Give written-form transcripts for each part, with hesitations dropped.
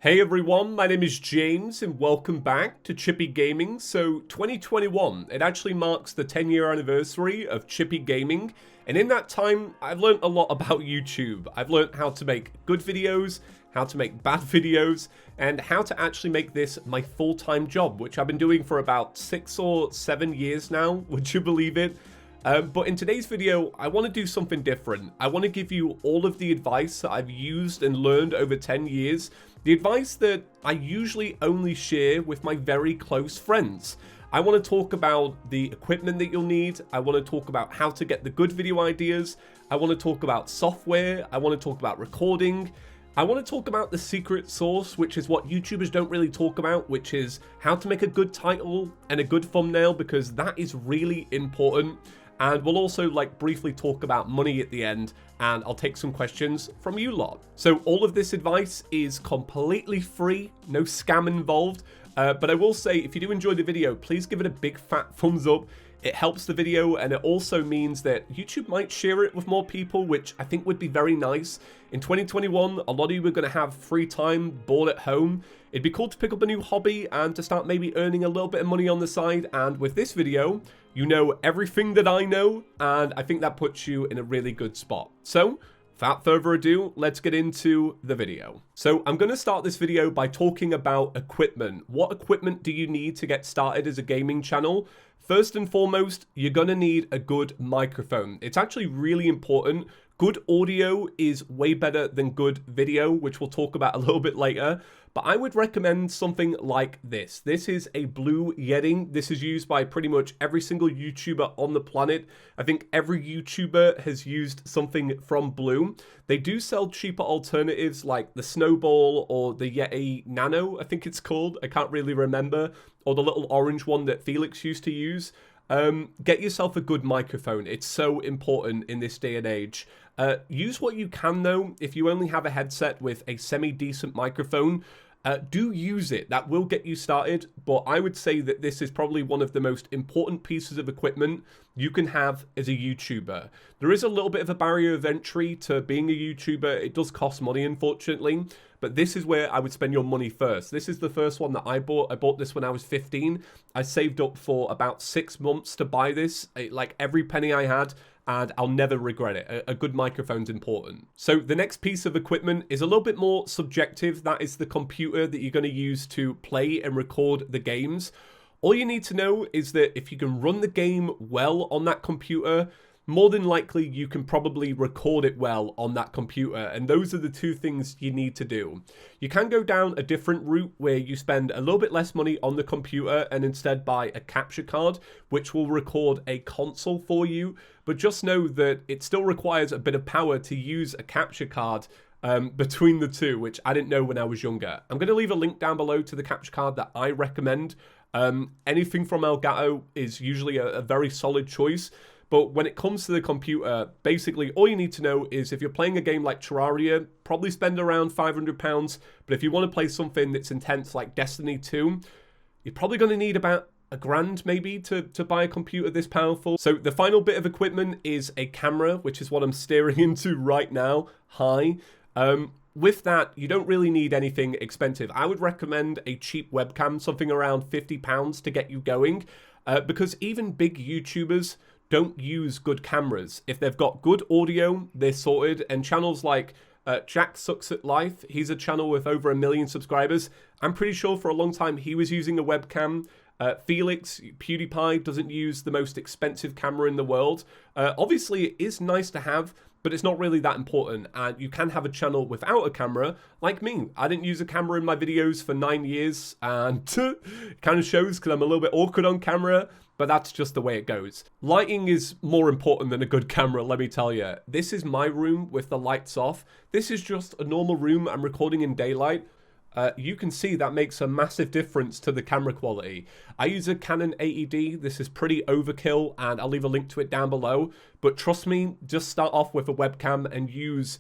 Hey everyone, my name is James and welcome back to ChippyGaming. So 2021, it actually marks the 10-year anniversary of ChippyGaming, and in that time, I've learned a lot about YouTube. I've learned how to make good videos, how to make bad videos, and how to actually make this my full-time job, which I've been doing for about 6 or 7 years now, would you believe it? But in today's video, I want to do something different. I want to give you all of the advice that I've used and learned over 10 years. The advice that I usually only share with my very close friends. I want to talk about the equipment that you'll need. I want to talk about how to get the good video ideas. I want to talk about software. I want to talk about recording. I want to talk about the secret sauce, which is what YouTubers don't really talk about, which is how to make a good title and a good thumbnail, because that is really important. And we'll also briefly talk about money at the end, and I'll take some questions from you lot. So all of this advice is completely free, no scam involved. But I will say, if you do enjoy the video, please give it a big fat thumbs up. It helps the video, and it also means that YouTube might share it with more people, which I think would be very nice. In 2021, a lot of you are going to have free time, bored at home. It'd be cool to pick up a new hobby and to start maybe earning a little bit of money on the side. And with this video, you know everything that I know, and I think that puts you in a really good spot. So, without further ado, let's get into the video. So I'm going to start this video by talking about equipment. What equipment do you need to get started as a gaming channel? First and foremost, you're going to need a good microphone. It's actually really important. Good audio is way better than good video, which we'll talk about a little bit later. But I would recommend something like this. This is a Blue Yeti. This is used by pretty much every single YouTuber on the planet. I think every YouTuber has used something from Blue. They do sell cheaper alternatives like the Snowball or the Yeti Nano, I think it's called. I can't really remember. Or the little orange one that Felix used to use. Get yourself a good microphone. It's so important in this day and age. Use what you can though. If you only have a headset with a semi-decent microphone, do use it. That will get you started, but I would say that this is probably one of the most important pieces of equipment you can have as a YouTuber. There is a little bit of a barrier of entry to being a YouTuber. It does cost money, unfortunately, but this is where I would spend your money first. This is the first one that I bought. I bought this when I was 15. I saved up for about 6 months to buy this, like every penny I had, and I'll never regret it. A good microphone's important. So the next piece of equipment is a little bit more subjective. That is the computer that you're going to use to play and record the games. All you need to know is that if you can run the game well on that computer, more than likely you can probably record it well on that computer, and those are the two things you need to do. You can go down a different route where you spend a little bit less money on the computer and instead buy a capture card, which will record a console for you, but just know that it still requires a bit of power to use a capture card between the two, which I didn't know when I was younger. I'm going to leave a link down below to the capture card that I recommend. Anything from Elgato is usually a very solid choice. But when it comes to the computer, basically all you need to know is if you're playing a game like Terraria, probably spend around £500. But if you want to play something that's intense like Destiny 2, you're probably going to need about £1,000 maybe to buy a computer this powerful. So the final bit of equipment is a camera, which is what I'm staring into right now. Hi. With that, you don't really need anything expensive. I would recommend a cheap webcam, something around £50 to get you going. Because even big YouTubers don't use good cameras. If they've got good audio, they're sorted. And channels like Jack Sucks at Life, he's a channel with over 1 million subscribers. I'm pretty sure for a long time he was using a webcam. Felix, PewDiePie, doesn't use the most expensive camera in the world. Obviously, it is nice to have, but it's not really that important. And you can have a channel without a camera, like me. I didn't use a camera in my videos for 9 years, and it kind of shows because I'm a little bit awkward on camera. But that's just the way it goes. Lighting is more important than a good camera, let me tell you. This is my room with the lights off. This is just a normal room. I'm recording in daylight. You can see that makes a massive difference to the camera quality. I use a Canon 80D. This is pretty overkill, and I'll leave a link to it down below. But trust me, just start off with a webcam and use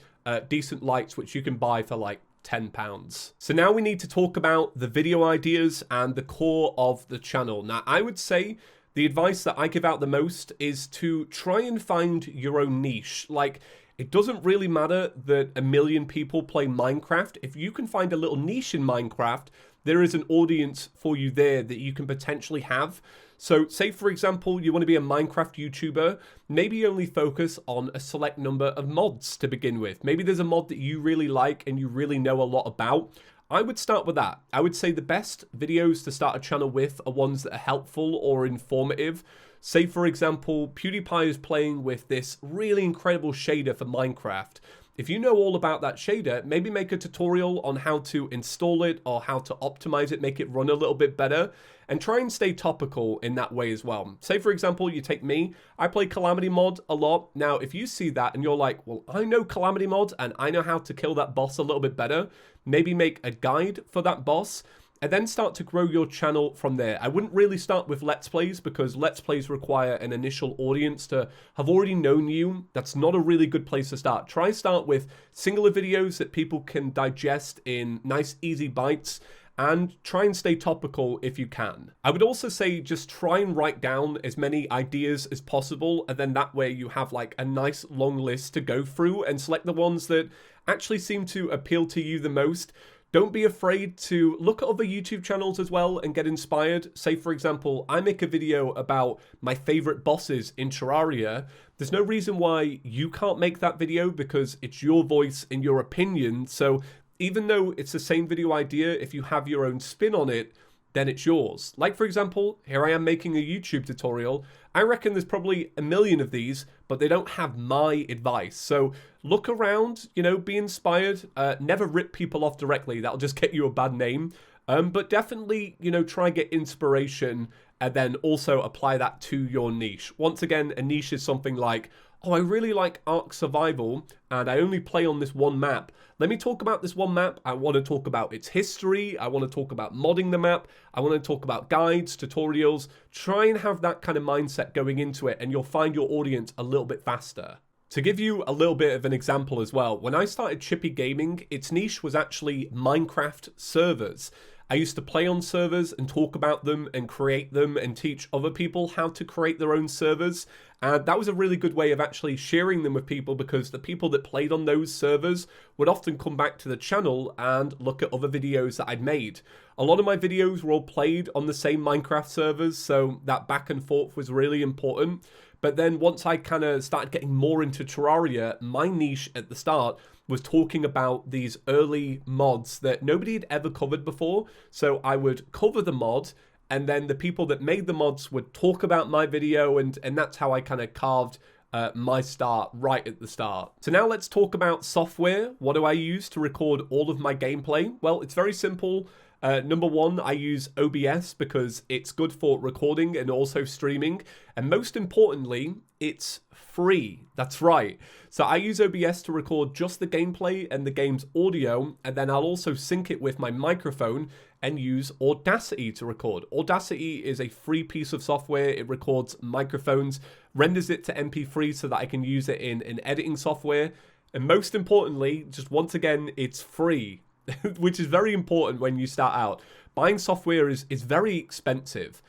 decent lights, which you can buy for like £10. So now we need to talk about the video ideas and the core of the channel. Now, I would say the advice that I give out the most is to try and find your own niche. Like, It doesn't really matter that a million people play Minecraft. If you can find a little niche in Minecraft, there is an audience for you there that you can potentially have. So say, for example, you want to be a Minecraft YouTuber, maybe you only focus on a select number of mods to begin with. Maybe there's a mod that you really like and you really know a lot about. I would start with that. I would say the best videos to start a channel with are ones that are helpful or informative. Say, for example, PewDiePie is playing with this really incredible shader for Minecraft. If you know all about that shader, maybe make a tutorial on how to install it or how to optimize it, make it run a little bit better, and try and stay topical in that way as well. Say, for example, you take me, I play Calamity Mod a lot. Now, if you see that and you're like, well, I know Calamity Mod and I know how to kill that boss a little bit better, maybe make a guide for that boss, and then start to grow your channel from there. I wouldn't really start with Let's Plays because Let's Plays require an initial audience to have already known you. That's not a really good place to start. Start with singular videos that people can digest in nice, easy bites, and try and stay topical if you can. I would also say just try and write down as many ideas as possible, and then that way you have like a nice long list to go through and select the ones that actually seem to appeal to you the most. Don't be afraid to look at other YouTube channels as well and get inspired. Say, for example, I make a video about my favorite bosses in Terraria. There's no reason why you can't make that video because it's your voice and your opinion. So even though it's the same video idea, if you have your own spin on it, then it's yours. Like, for example, here I am making a YouTube tutorial. I reckon there's probably a million of these, but they don't have my advice. So look around, you know, be inspired. Never rip people off directly. That'll just get you a bad name. But definitely, you know, try and get inspiration and then also apply that to your niche. Once again, a niche is something like, oh, I really like Ark Survival and I only play on this one map. Let me talk about this one map. I want to talk about its history. I want to talk about modding the map. I want to talk about guides, tutorials. Try and have that kind of mindset going into it and you'll find your audience a little bit faster. To give you a little bit of an example as well, when I started ChippyGaming, its niche was actually Minecraft servers. I used to play on servers and talk about them and create them and teach other people how to create their own servers. And that was a really good way of actually sharing them with people because the people that played on those servers would often come back to the channel and look at other videos that I'd made. A lot of my videos were all played on the same Minecraft servers, so that back and forth was really important. But then once I kind of started getting more into Terraria, my niche at the start was talking about these early mods that nobody had ever covered before. So I would cover the mod and then the people that made the mods would talk about my video and that's how I kind of carved my start right at the start. So now let's talk about software. What do I use to record all of my gameplay? Well, it's very simple. Number one, I use OBS because it's good for recording and also streaming. And most importantly, it's free. That's right. So I use OBS to record just the gameplay and the game's audio, and then I'll also sync it with my microphone and use Audacity to record. Audacity is a free piece of software. It records microphones, renders it to MP3 so that I can use it in an editing software. And most importantly, just once again, it's free. Which is very important when you start out. Buying software is very expensive.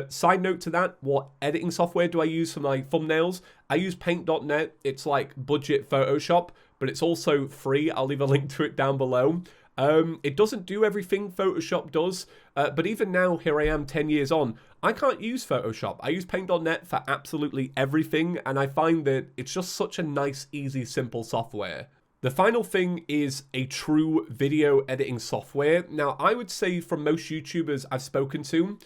Side note to that, what editing software do I use for my thumbnails? I use paint.net. It's like budget Photoshop, but it's also free. I'll leave a link to it down below. It doesn't do everything Photoshop does, but even now, here I am 10 years on, I can't use Photoshop. I use paint.net for absolutely everything, and I find that it's just such a nice, easy, simple software. The final thing is a true video editing software. Now, I would say from most YouTubers I've spoken to,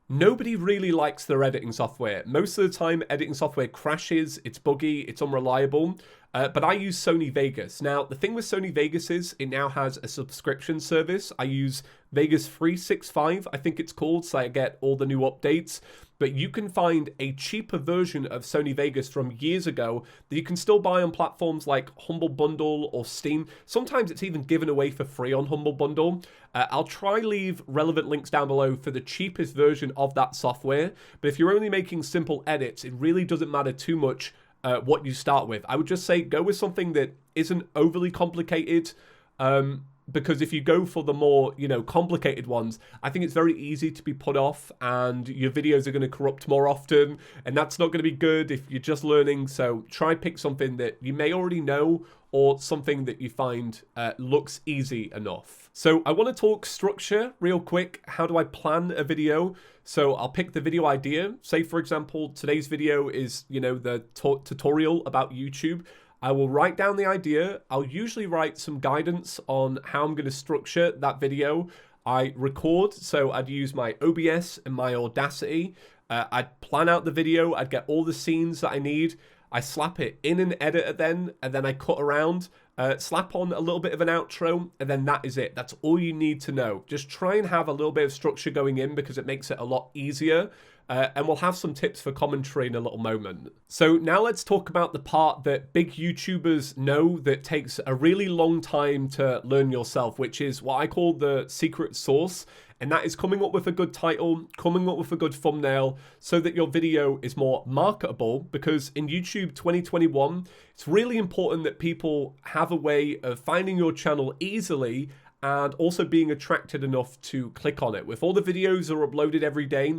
nobody really likes their editing software. Most of the time, editing software crashes, it's buggy, it's unreliable. But I use Sony Vegas. Now, the thing with Sony Vegas is it now has a subscription service. I use Vegas 365, I think it's called, so I get all the new updates. But you can find a cheaper version of Sony Vegas from years ago that you can still buy on platforms like Humble Bundle or Steam. Sometimes it's even given away for free on Humble Bundle. I'll try leave relevant links down below for the cheapest version of that software. But if you're only making simple edits, it really doesn't matter too much what you start with. I would just say go with something that isn't overly complicated. because if you go for the more, complicated ones, I think it's very easy to be put off and your videos are going to corrupt more often, and that's not going to be good if you're just learning. So try pick something that you may already know or something that you find looks easy enough. So I want to talk structure real quick. How do I plan a video? So I'll pick the video idea. Say, for example, today's video is, the tutorial about YouTube. I will write down the idea. I'll usually write some guidance on how I'm going to structure that video. I record, so I'd use my OBS and my Audacity. I'd plan out the video. I'd get all the scenes that I need. I slap it in an editor then, and then I cut around, slap on a little bit of an outro, and then that is it. That's all you need to know. Just try and have a little bit of structure going in because it makes it a lot easier. And we'll have some tips for commentary in a little moment. So now let's talk about the part that big YouTubers know that takes a really long time to learn yourself, which is what I call the secret sauce. And that is coming up with a good title, coming up with a good thumbnail so that your video is more marketable. Because in YouTube 2021, it's really important that people have a way of finding your channel easily and also being attracted enough to click on it. With all the videos that are uploaded every day,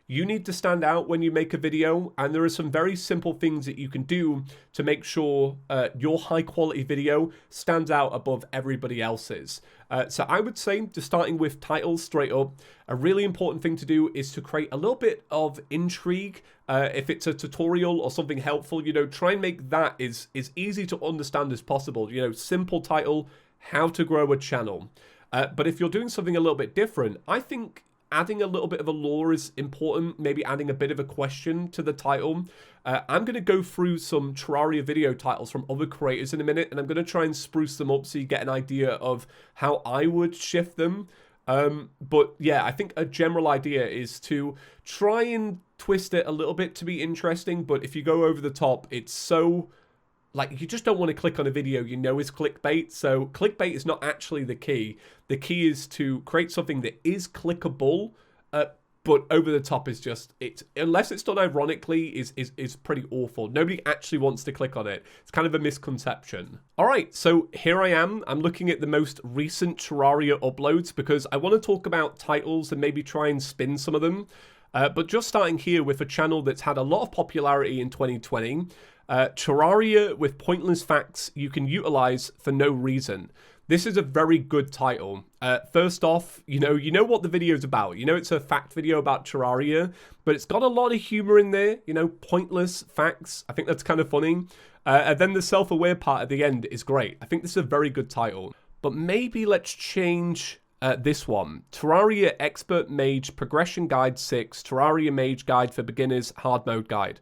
you need to stand out when you make a video, and there are some very simple things that you can do to make sure your high quality video stands out above everybody else's. So I would say, just starting with titles straight up, a really important thing to do is to create a little bit of intrigue. If it's a tutorial or something helpful, try and make that as easy to understand as possible. Simple title, how to grow a channel. But if you're doing something a little bit different, I think adding a little bit of a lore is important, maybe adding a bit of a question to the title. I'm going to go through some Terraria video titles from other creators in a minute, and I'm going to try and spruce them up so you get an idea of how I would shift them. But yeah, I think a general idea is to try and twist it a little bit to be interesting, but if you go over the top, it's so... you just don't want to click on a video is clickbait. So clickbait is not actually the key. The key is to create something that is clickable, but over the top is just, unless it's done ironically, is pretty awful. Nobody actually wants to click on it. It's kind of a misconception. All right, so here I am. I'm looking at the most recent Terraria uploads because I want to talk about titles and maybe try and spin some of them. But just starting here with a channel that's had a lot of popularity in 2020, Terraria with pointless facts you can utilize for no reason. This is a very good title. First off, you know what the video is about. It's a fact video about Terraria, but it's got a lot of humor in there. Pointless facts. I think that's kind of funny. And then the self-aware part at the end is great. I think this is a very good title. But maybe let's change this one. Terraria Expert Mage Progression Guide 6. Terraria Mage Guide for Beginners Hard Mode Guide.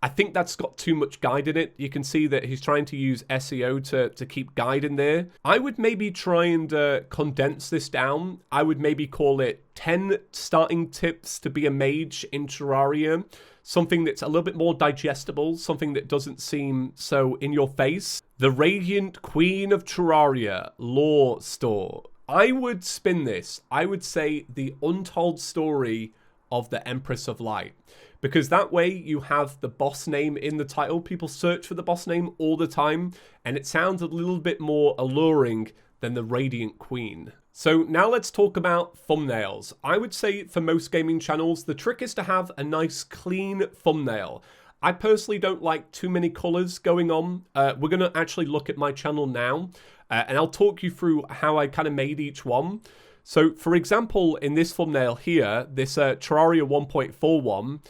I think that's got too much guide in it. You can see that he's trying to use SEO to keep guide in there. I would maybe try and condense this down. I would maybe call it 10 starting tips to be a mage in Terraria. Something that's a little bit more digestible, something that doesn't seem so in your face. The Radiant Queen of Terraria lore store. I would spin this. I would say the untold story of the Empress of Light. Because that way you have the boss name in the title. People search for the boss name all the time, and it sounds a little bit more alluring than the Radiant Queen. So now let's talk about thumbnails. I would say for most gaming channels, the trick is to have a nice clean thumbnail. I personally don't like too many colors going on. We're going to actually look at my channel now, and I'll talk you through how I kind of made each one. So for example, in this thumbnail here, this Terraria 1.41,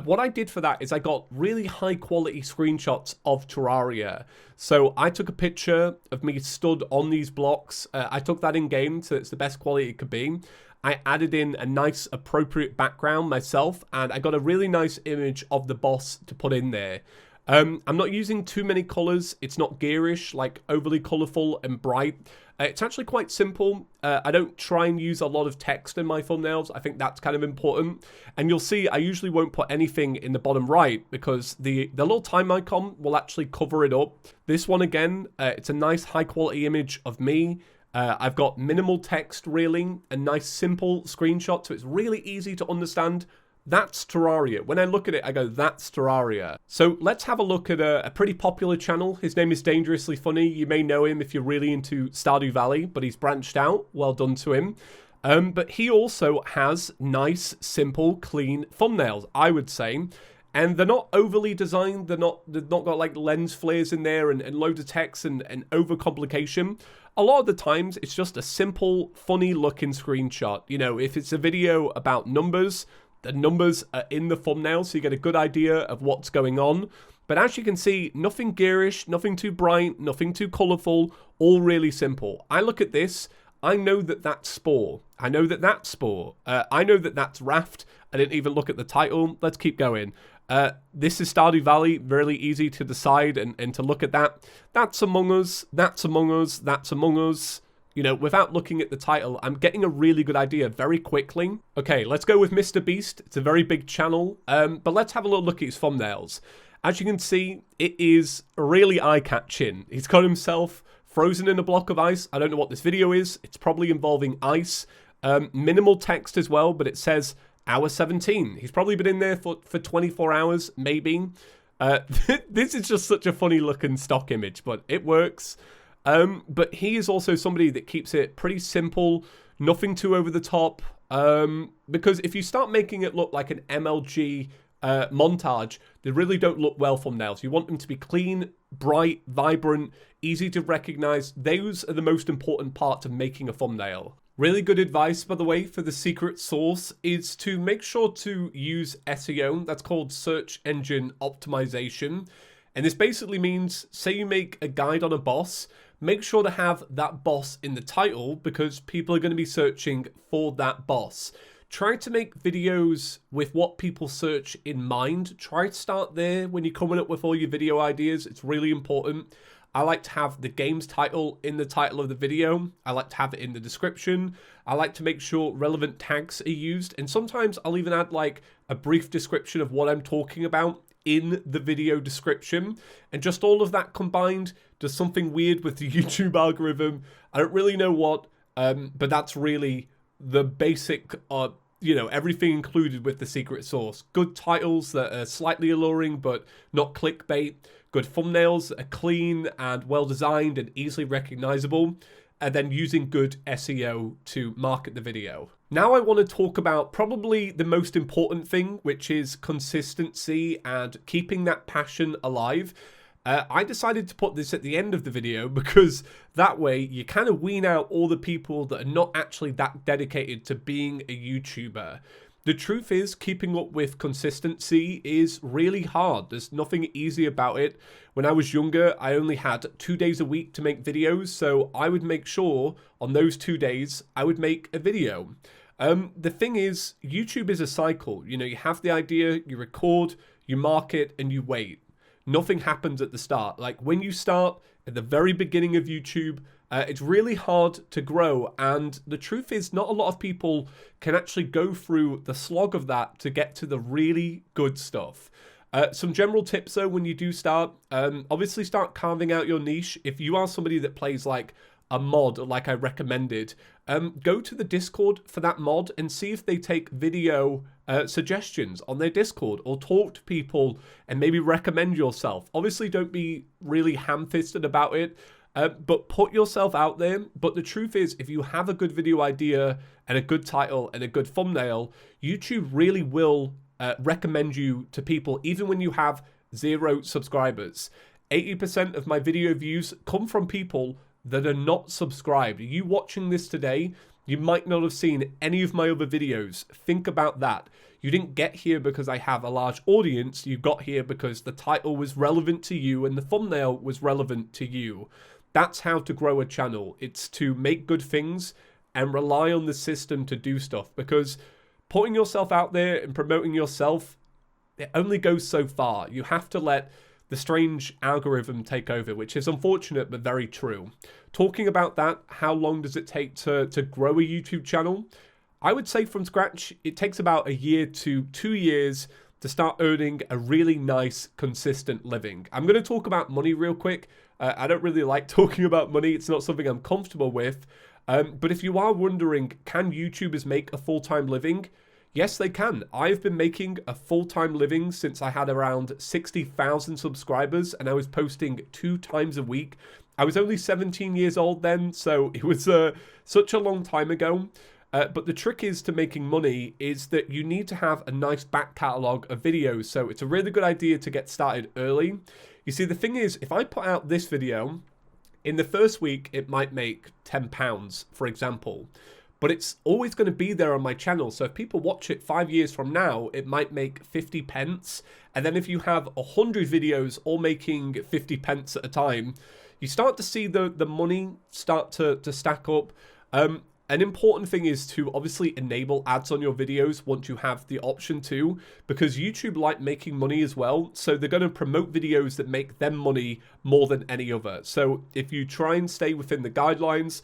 what I did for that is I got really high quality screenshots of Terraria. So I took a picture of me stood on these blocks. I took that in game, so it's the best quality it could be. I added in a nice appropriate background myself, and I got a really nice image of the boss to put in there. I'm not using too many colors. It's not gearish, like overly colorful and bright. It's actually quite simple. I don't try and use a lot of text in my thumbnails. I think that's kind of important. And you'll see I usually won't put anything in the bottom right because the little time icon will actually cover it up. This one again, it's a nice high quality image of me. I've got minimal text really, a nice simple screenshot, so it's really easy to understand. That's Terraria. When I look at it, I go, that's Terraria. So let's have a look at a pretty popular channel. His name is Dangerously Funny. You may know him if you're really into Stardew Valley, but he's branched out. Well done to him. But he also has nice, simple, clean thumbnails, I would say. And they're not overly designed. They've not got like lens flares in there and loads of text and overcomplication. A lot of the times, it's just a simple, funny looking screenshot. You know, if it's a video about numbers, the numbers are in the thumbnail, so you get a good idea of what's going on. But as you can see, nothing garish, nothing too bright, nothing too colourful, all really simple. I look at this, I know that that's Spore. I know that that's Spore. I know that that's Raft. I didn't even look at the title. Let's keep going. This is Stardew Valley, really easy to decide and to look at that. That's Among Us, that's Among Us, that's Among Us. You know, without looking at the title, I'm getting a really good idea very quickly. Okay, let's go with Mr. Beast. It's a very big channel, but let's have a little look at his thumbnails. As you can see, it is really eye-catching. He's got himself frozen in a block of ice. I don't know what this video is. It's probably involving ice. Minimal text as well, but it says hour 17. He's probably been in there for 24 hours, maybe. This is just such a funny looking stock image, but it works. But he is also somebody that keeps it pretty simple, nothing too over the top, because if you start making it look like an MLG montage, they really don't look well thumbnails. You want them to be clean, bright, vibrant, easy to recognize. Those are the most important part of making a thumbnail. Really good advice, by the way, for the secret sauce is to make sure to use SEO. That's called search engine optimization. And this basically means, say you make a guide on a boss, make sure to have that boss in the title because people are going to be searching for that boss. Try to make videos with what people search in mind. Try to start there when you're coming up with all your video ideas. It's really important. I like to have the game's title in the title of the video. I like to have it in the description. I like to make sure relevant tags are used. And sometimes I'll even add like a brief description of what I'm talking about in the video description. And just all of that combined does something weird with the YouTube algorithm. I don't really know what, but that's really the basic, everything included with the secret sauce. Good titles that are slightly alluring, but not clickbait. Good thumbnails that are clean and well designed and easily recognizable. And then using good SEO to market the video. Now I want to talk about probably the most important thing, which is consistency and keeping that passion alive. I decided to put this at the end of the video because that way you kind of wean out all the people that are not actually that dedicated to being a YouTuber. The truth is, keeping up with consistency is really hard. There's nothing easy about it. When I was younger, I only had 2 days a week to make videos, so I would make sure on those 2 days, I would make a video. The thing is, YouTube is a cycle. You know, you have the idea, you record, you market, and you wait. Nothing happens at the start. Like when you start at the very beginning of YouTube, it's really hard to grow, and the truth is not a lot of people can actually go through the slog of that to get to the really good stuff. Some general tips though when you do start, obviously start carving out your niche. If you are somebody that plays like a mod like I recommended, go to the Discord for that mod and see if they take video suggestions on their Discord, or talk to people and maybe recommend yourself. Obviously don't be really ham-fisted about it. But put yourself out there. But the truth is, if you have a good video idea and a good title and a good thumbnail, YouTube really will recommend you to people even when you have 0 subscribers. 80% of my video views come from people that are not subscribed. You watching this today, you might not have seen any of my other videos. Think about that. You didn't get here because I have a large audience. You got here because the title was relevant to you and the thumbnail was relevant to you. That's how to grow a channel. It's to make good things and rely on the system to do stuff, because putting yourself out there and promoting yourself, it only goes so far. You have to let the strange algorithm take over, which is unfortunate but very true. Talking about that, how long does it take to grow a YouTube channel? I would say from scratch, it takes about 1 year to 2 years to start earning a really nice, consistent living. I'm going to talk about money real quick. I don't really like talking about money. It's not something I'm comfortable with. But if you are wondering, can YouTubers make a full-time living? Yes, they can. I've been making a full-time living since I had around 60,000 subscribers, and I was posting 2 times a week. I was only 17 years old then, so it was such a long time ago. But the trick is to making money is that you need to have a nice back catalogue of videos. So it's a really good idea to get started early. You see, the thing is, if I put out this video, in the first week, it might make £10, for example. But it's always going to be there on my channel. So if people watch it 5 years from now, it might make 50 pence. And then if you have 100 videos all making 50 pence at a time, you start to see the money start to stack up. An important thing is to obviously enable ads on your videos once you have the option to, because YouTube like making money as well. So they're going to promote videos that make them money more than any other. So if you try and stay within the guidelines,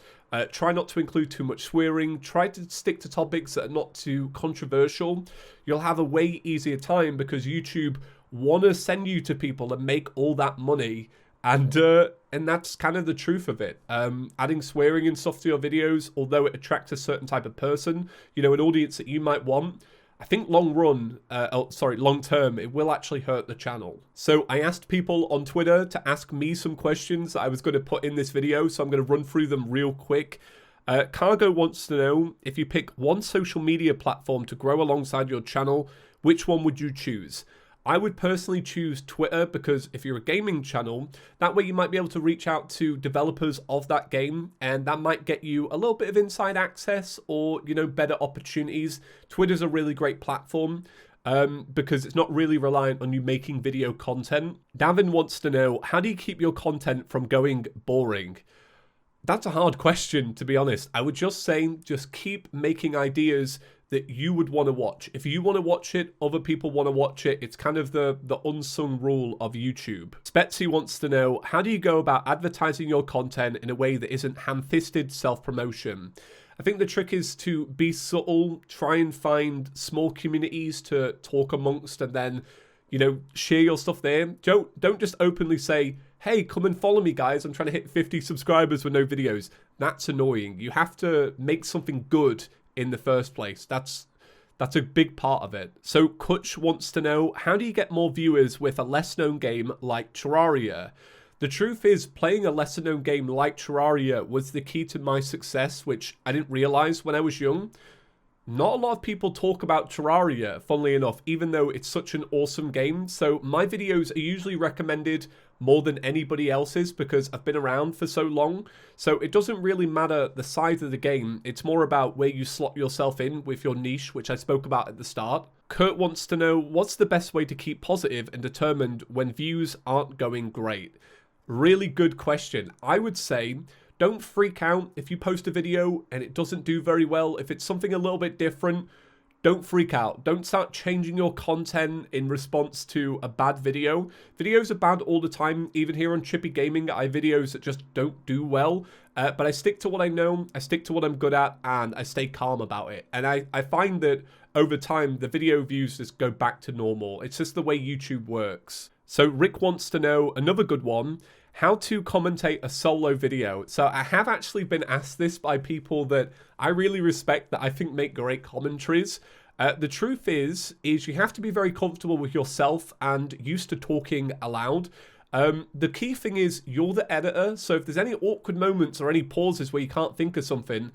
try not to include too much swearing, try to stick to topics that are not too controversial, you'll have a way easier time because YouTube want to send you to people that make all that money. And that's kind of the truth of it. Adding swearing and stuff to your videos, although it attracts a certain type of person, you know, an audience that you might want, I think long term, it will actually hurt the channel. So I asked people on Twitter to ask me some questions that I was going to put in this video, so I'm going to run through them real quick. Cargo wants to know, if you pick one social media platform to grow alongside your channel, which one would you choose? I would personally choose Twitter because if you're a gaming channel, that way you might be able to reach out to developers of that game, and that might get you a little bit of inside access or, you know, better opportunities. Twitter's a really great platform because it's not really reliant on you making video content. Davin wants to know, how do you keep your content from going boring? That's a hard question, to be honest. I would just say, just keep making ideas that you would want to watch. If you want to watch it, other people want to watch it. It's kind of the unsung rule of YouTube. Spetsy wants to know, how do you go about advertising your content in a way that isn't ham-fisted self-promotion? I think the trick is to be subtle, try and find small communities to talk amongst, and then, you know, share your stuff there. Don't just openly say, hey, come and follow me, guys. I'm trying to hit 50 subscribers with no videos. That's annoying. You have to make something good in the first place. That's a big part of it. So Kutch wants to know, how do you get more viewers with a less known game like Terraria? The truth is, playing a lesser known game like Terraria was the key to my success, which I didn't realize when I was young. Not a lot of people talk about Terraria, funnily enough, even though it's such an awesome game. So my videos are usually recommended more than anybody else's because I've been around for so long. So it doesn't really matter the size of the game. It's more about where you slot yourself in with your niche, which I spoke about at the start. Kurt wants to know, what's the best way to keep positive and determined when views aren't going great? Really good question. I would say, don't freak out if you post a video and it doesn't do very well. If it's something a little bit different, don't freak out. Don't start changing your content in response to a bad video. Videos are bad all the time. Even here on ChippyGaming, I have videos that just don't do well. But I stick to what I know, I stick to what I'm good at, and I stay calm about it. And I find that over time, the video views just go back to normal. It's just the way YouTube works. So Rick wants to know, another good one, how to commentate a solo video. So I have actually been asked this by people that I really respect, that I think make great commentaries. The truth is you have to be very comfortable with yourself and used to talking aloud. The key thing is you're the editor, so if there's any awkward moments or any pauses where you can't think of something,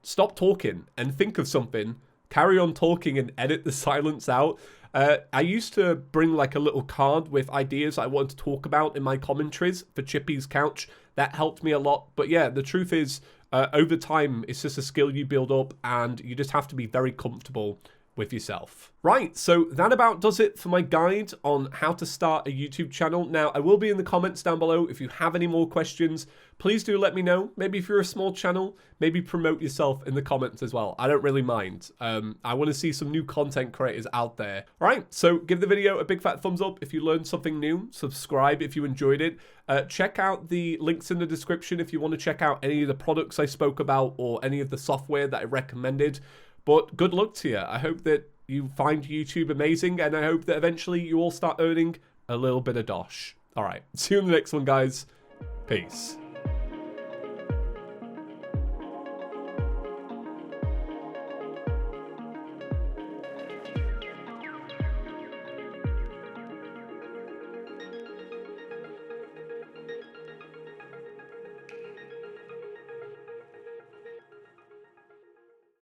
stop talking and think of something, carry on talking and edit the silence out. I used to bring like a little card with ideas I wanted to talk about in my commentaries for Chippy's Couch. That helped me a lot. But yeah, the truth is, over time, it's just a skill you build up and you just have to be very comfortable with yourself. Right, so that about does it for my guide on how to start a YouTube channel. Now, I will be in the comments down below. If you have any more questions, please do let me know. Maybe if you're a small channel, maybe promote yourself in the comments as well. I don't really mind. I want to see some new content creators out there. All right, so give the video a big fat thumbs up if you learned something new. Subscribe if you enjoyed it. Check out the links in the description if you want to check out any of the products I spoke about or any of the software that I recommended. But good luck to you. I hope that you find YouTube amazing, and I hope that eventually you all start earning a little bit of dosh. All right, see you in the next one, guys. Peace.